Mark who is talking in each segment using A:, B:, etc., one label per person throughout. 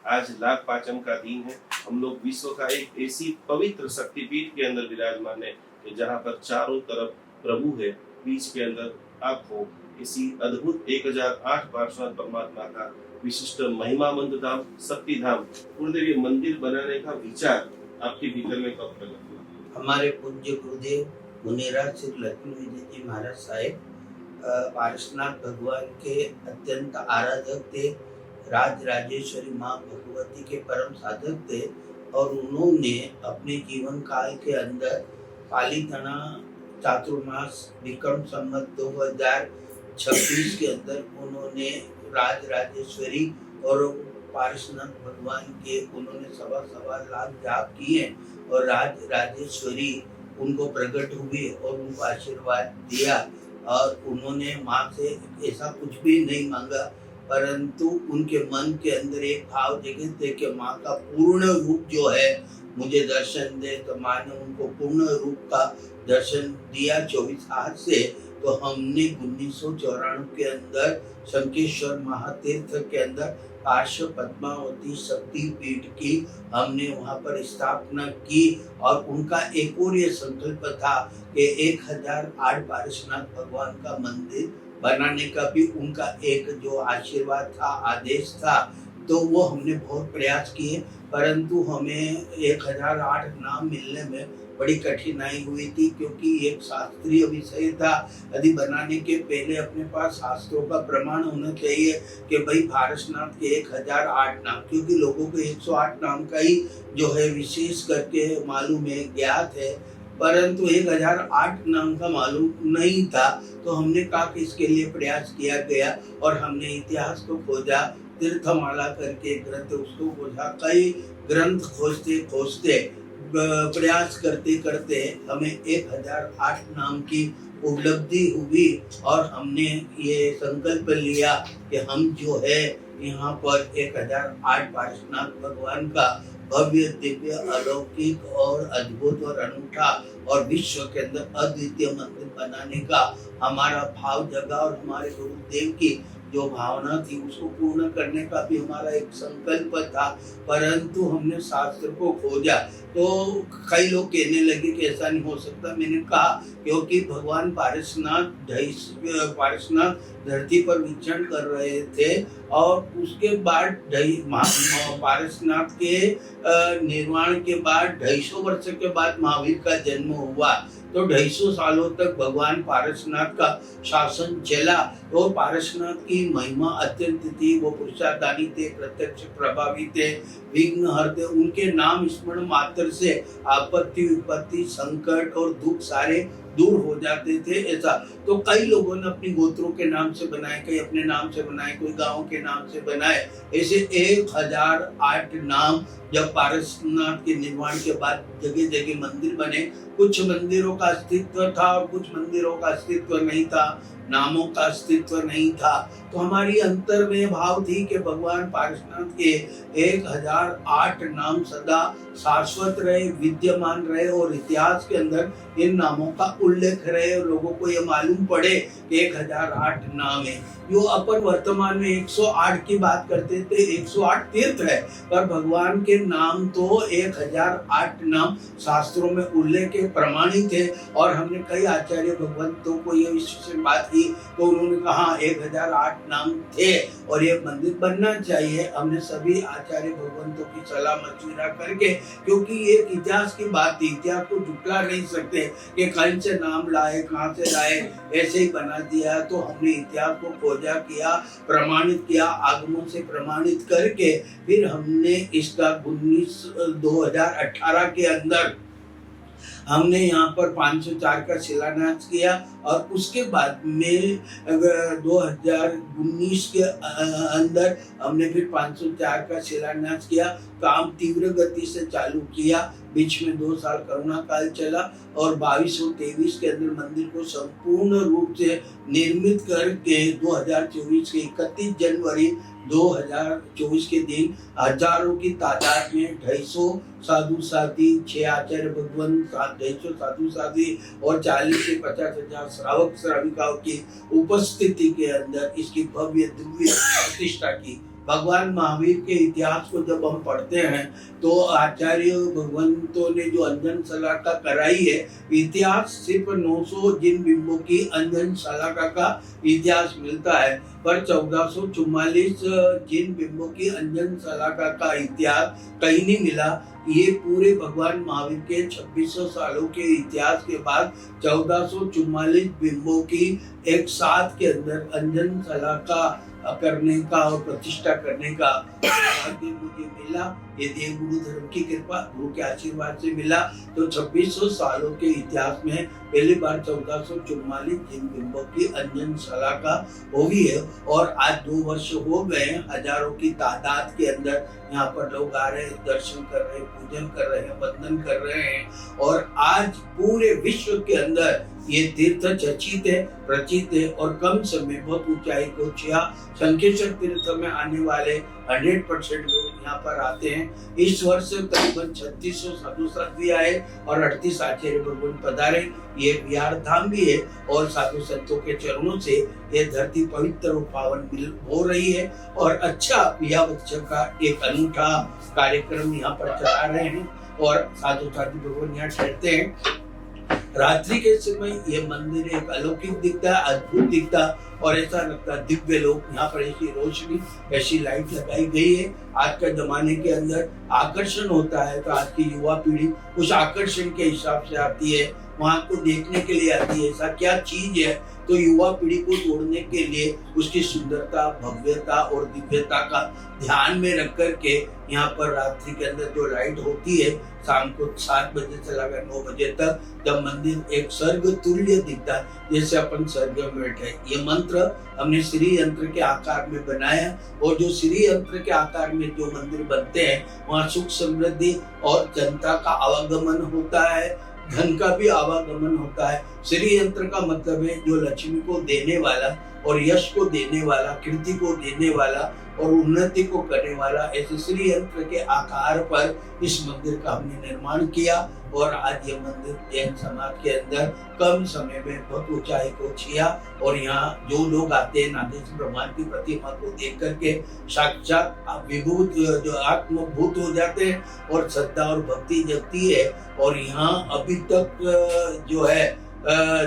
A: आज लाभ पाचम का दिन है। हम लोग विश्व का एक ऐसी पवित्र शक्तिपीठ के अंदर विराजमान है कि जहाँ पर चारों तरफ प्रभु है, बीच के अंदर आप हो। इसी अद्भुत 1008 पार्श्वनाथ परमात्मा का विशिष्ट महिमा मंद धाम, शक्ति धाम, कुलदेवी मंदिर बनाने का विचार आपके भीतर में कब प्रकट हुआ?
B: हमारे पूज्य गुरुदेव मुनिराज श्री लक्ष्मी विजय जी महाराज साहेब पार्श्वनाथ भगवान के अत्यंत आराधक थे, राज राजेश्वरी माँ भगवती के परम साधक थे और उन्होंने अपने जीवन काल के अंदर पाली गणा चातुर्मास विक्रम संवत 2026 के अंदर उन्होंने राज राजेश्वरी और पार्श्वनाथ भगवान के उन्होंने सवा लाख जाप किए और राज राजेश्वरी उनको प्रकट हुई और उनको आशीर्वाद दिया और उन्होंने माँ से ऐसा कुछ भी नहीं मांगा, परंतु उनके मन के अंदर एक भाव जगे थे कि माँ का पूर्ण रूप जो है मुझे दर्शन दे। तो माँ ने उनको पूर्ण रूप का दर्शन दिया 24 हाथ से। तो हमने 1994 के अंदर शंकेश्वर महातीर्थ के अंदर पार्श्व पद्मावती शक्ति पीठ की हमने वहाँ पर स्थापना की और उनका एक और ये संकल्प था कि 1008 पार्श्वनाथ भगवान का मंदिर बनाने का भी उनका एक जो आशीर्वाद था, आदेश था। तो वो हमने बहुत प्रयास किए, परंतु हमें 1008 नाम मिलने में बड़ी कठिनाई हुई थी, क्योंकि एक शास्त्रीय विषय था। यदि बनाने के पहले अपने पास शास्त्रों का प्रमाण होना चाहिए कि भाई पार्श्वनाथ के 1008 नाम, क्योंकि लोगों को 108 नाम का ही जो है विशेष करके मालूम है, ज्ञात है, परंतु 1008 नाम का मालूम नहीं था। तो हमने कहा कि इसके लिए प्रयास किया गया और हमने इतिहास को खोजा, तीर्थमाला करके ग्रंथ उसको खोजा, कई ग्रंथ खोजते प्रयास करते करते हमें 1008 नाम की उपलब्धि हुई और हमने ये संकल्प लिया कि हम जो है यहाँ पर 1008 पार्श्वनाथ भगवान का भव्य दिव्य अलौकिक और अद्भुत और अनूठा और विश्व के अंदर अद्वितीय मंदिर बनाने का हमारा भाव जगा और हमारे गुरुदेव की जो भावना थी उसको पूर्ण करने का भी हमारा एक संकल्प था। परंतु हमने शास्त्र को खोजा तो कई लोग कहने लगे कि ऐसा नहीं हो सकता। मैंने कहा क्योंकि भगवान पार्श्वनाथ धरती पर विचरण कर रहे थे और उसके बाद पार्श्वनाथ के निर्माण के बाद 250 वर्ष के बाद महावीर का जन्म हुआ। तो 250 सालों तक भगवान पार्श्वनाथ का शासन चला और पार्श्वनाथ की महिमा अत्यंत थी। वो पुरुषार्थी थे, प्रत्यक्ष प्रभावी थे, विघ्न हरते। उनके नाम स्मरण मात्र से आपत्ति विपत्ति संकट और दुख सारे दूर हो जाते थे। ऐसा तो कई लोगों ने अपनी गोत्रों के नाम से बनाए, कई अपने नाम से बनाए, कोई गांव के नाम से बनाए। ऐसे 1008 नाम जब पार्श्वनाथ के निर्माण के बाद जगह जगह मंदिर बने। कुछ मंदिरों का अस्तित्व था और कुछ मंदिरों का अस्तित्व नहीं था, नामों का अस्तित्व नहीं था। तो हमारी अंतर में भाव थी कि भगवान पार्श्वनाथ के 1008 नाम सदा शाश्वत रहे, विद्यमान रहे और इतिहास के अंदर इन नामों का उल्लेख रहे और लोगों को ये मालूम पड़े कि 1008 नाम है। जो अपन वर्तमान में 108 की बात करते थे, 108 तीर्थ है, पर भगवान के नाम तो 1008 नाम शास्त्रों में उल्लेख के प्रमाणित है। और हमने कई आचार्य भगवंतों को ये विशेष बात की तो उन्होंने कहा 1008 नाम थे और ये मंदिर बनना चाहिए। हमने सभी आचार्य भगवंतों की सलाह मशविरा करके, क्योंकि ये इतिहास की बात थी, इतिहास को झुटला नहीं सकते कि कहीं से नाम लाए, कहाँ से लाए, ऐसे ही बना दिया। तो हमने इतिहास को खोजा किया, प्रमाणित किया, आगमों से प्रमाणित करके फिर हमने इसका 2018 के अंदर हमने यहाँ पर 504 का शिलान्यास किया और उसके बाद में 2019 के अंदर हमने फिर 504 का शिलान्यास किया। काम तीव्र गति से चालू किया, बीच में 2 साल कोरोना काल चला और 22 और 23 के अंदर मंदिर को संपूर्ण रूप से निर्मित करके 2024 के 31 जनवरी 2024 के दिन हजारों की तादाद में 250 साधु साथी, 6 आचार्य भगवंत, 250 साधु साथी और 40 से 50 हजार श्रावक श्राविकाओं की उपस्थिति के अंदर इसकी भव्य दिव्य प्रतिष्ठा की भगवान महावीर के इतिहास को जब हम पढ़ते हैं तो आचार्य भगवंतों ने जो अंजन शलाका कराई है, इतिहास सिर्फ 900 जिन बिंबों की अंजन शलाका का इतिहास मिलता है, पर 1444 जिन बिंबों की अंजन शलाका का इतिहास कहीं नहीं मिला। ये पूरे भगवान महावीर के 2600 सालों के इतिहास के बाद 1444 बिंबों की एक साथ के अंदर अंजन शलाका करने का और प्रतिष्ठा करने का भाग्य मुझे मिला। ये देव गुरु धर्म की कृपा, गुरु के आशीर्वाद से मिला। तो 2600 सालों के इतिहास में पहली बार 1444 जिन बिंबों की अंजन शलाका हुई है। और आज 2 वर्ष हो गए हैं, हजारों की तादाद के अंदर यहाँ पर लोग आ रहे हैं, दर्शन कर रहे हैं, पूजन कर रहे हैं, वंदन कर रहे हैं। और आज पूरे विश्व के अंदर ये तीर्थ चर्चित है, प्रचित है और कम समय बहुत ऊंचाई को छुआ। शंखेश्वर तीर्थ में आने वाले 100% लोग यहाँ पर आते हैं। इस वर्ष करीबन 3600 साधु साध्वी आए और 38 आचार्य भगवान पधारे। ये विहार धाम भी है और साधु संतों के चरणों से ये धरती पवित्र और पावन हो रही है। और अच्छा यह बच्चा का एक अनूठा कार्यक्रम यहाँ पर चला रहे हैं और साधु साध्वी भगवान यहाँ ठहरते हैं। रात्रि के समय ये मंदिर एक अलौकिक दिखता है, अद्भुत दिखता और ऐसा लगता है दिव्य लोग। यहाँ पर ऐसी रोशनी, ऐसी लाइट लगाई गई है। आज के जमाने के अंदर आकर्षण होता है तो आज की युवा पीढ़ी उस आकर्षण के हिसाब से आती है, वहां को देखने के लिए आती है। ऐसा क्या चीज है तो युवा पीढ़ी को तोड़ने के लिए उसकी सुंदरता, भव्यता और दिव्यता का ध्यान में रख करके यहाँ पर रात्रि के अंदर जो लाइट होती है, शाम को 7 बजे से लेकर 9 बजे तक, जब मंदिर एक स्वर्ग तुल्य दिखता है, जैसे अपन स्वर्ग में बैठे। ये मंत्र हमने श्री यंत्र के आकार में बनाया और जो श्री यंत्र के आकार में जो मंदिर बनते हैं वहाँ सुख समृद्धि और जनता का आवागमन होता है, धन का भी आवागमन होता है। श्री यंत्र का मतलब है जो लक्ष्मी को देने वाला और यश को देने वाला, कीर्ति को देने वाला और उन्नति को करने वाला। ऐसे श्री यंत्र के आकार पर इस मंदिर का हमने निर्माण किया और आज ये मंदिर जैन समाज के अंदर कम समय में बहुत ऊंचाई को छुआ। और यहाँ जो लोग आते हैं नागेश्वर भगवान की प्रतिमा को देख करके साक्षात विभूत जो आत्मभूत हो जाते हैं और श्रद्धा और भक्ति जगती है। और यहाँ अभी तक जो है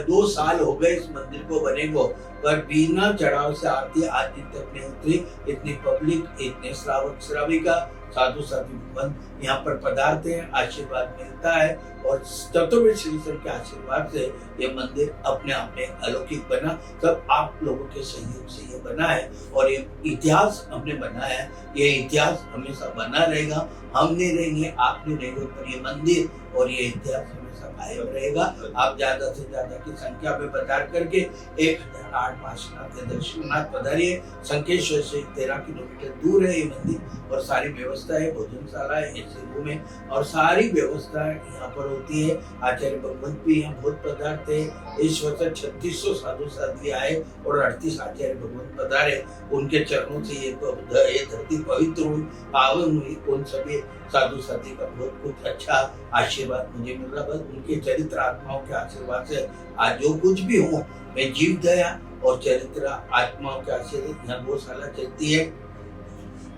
B: 2 साल हो गए इस मंदिर को बने को, पर बिना चढ़ाव से आरती आज दिन तक नहीं उतरी। इतनी पब्लिक, इतने श्रावक श्राविका, साधु साधु भगवान यहाँ पर पधारते हैं, आशीर्वाद मिलता है। और चतुर्वेद श्रीश्वर के आशीर्वाद से ये मंदिर अपने आप में अलौकिक बना। सब आप लोगों के सहयोग से ये बना है और ये इतिहास हमने बनाया है। ये इतिहास हमेशा बना रहेगा। हम नहीं रहेंगे, आप नहीं रहेंगे, पर ये मंदिर और ये इतिहास हमेशा कायम रहेगा। आप ज्यादा से ज्यादा की संख्या में पधार करके 1008 पार्श्वनाथ या दक्षिणनाथ पधारिए। शंखेश्वर से 13 किलोमीटर दूर है ये मंदिर और सारी व्यवस्था है, भोजनशाला है, ऐसे रूम है और सारी व्यवस्था यहाँ पर होती है। आचार्य भगवंत भी यहाँ बहुत पधारते हैं। इस वर्ष 3600 साधु साध्वी आए और 38 आचार्य भगवंत पधारे। उनके चरणों से ये धरती पवित्र हुई, पावन हुई। उन सभी साधु साध्वी का बहुत कुछ अच्छा आशीर्वाद मुझे मिल रहा। बस उनके चरित्र आत्माओं के आशीर्वाद से आज जो कुछ भी हो, मैं जीव दया और चरित्र आत्माओं के आशीर्वाद। यहाँ गौशाला चलती है,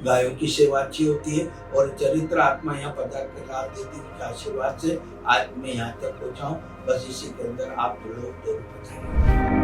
B: गायों की सेवा अच्छी होती है और चरित्र आत्मा यहाँ पधार कर लाभ देती है। आशीर्वाद से आज मैं यहाँ तक पहुँचा हूँ। बस इसी के अंदर आप लोग जरूर पधारें।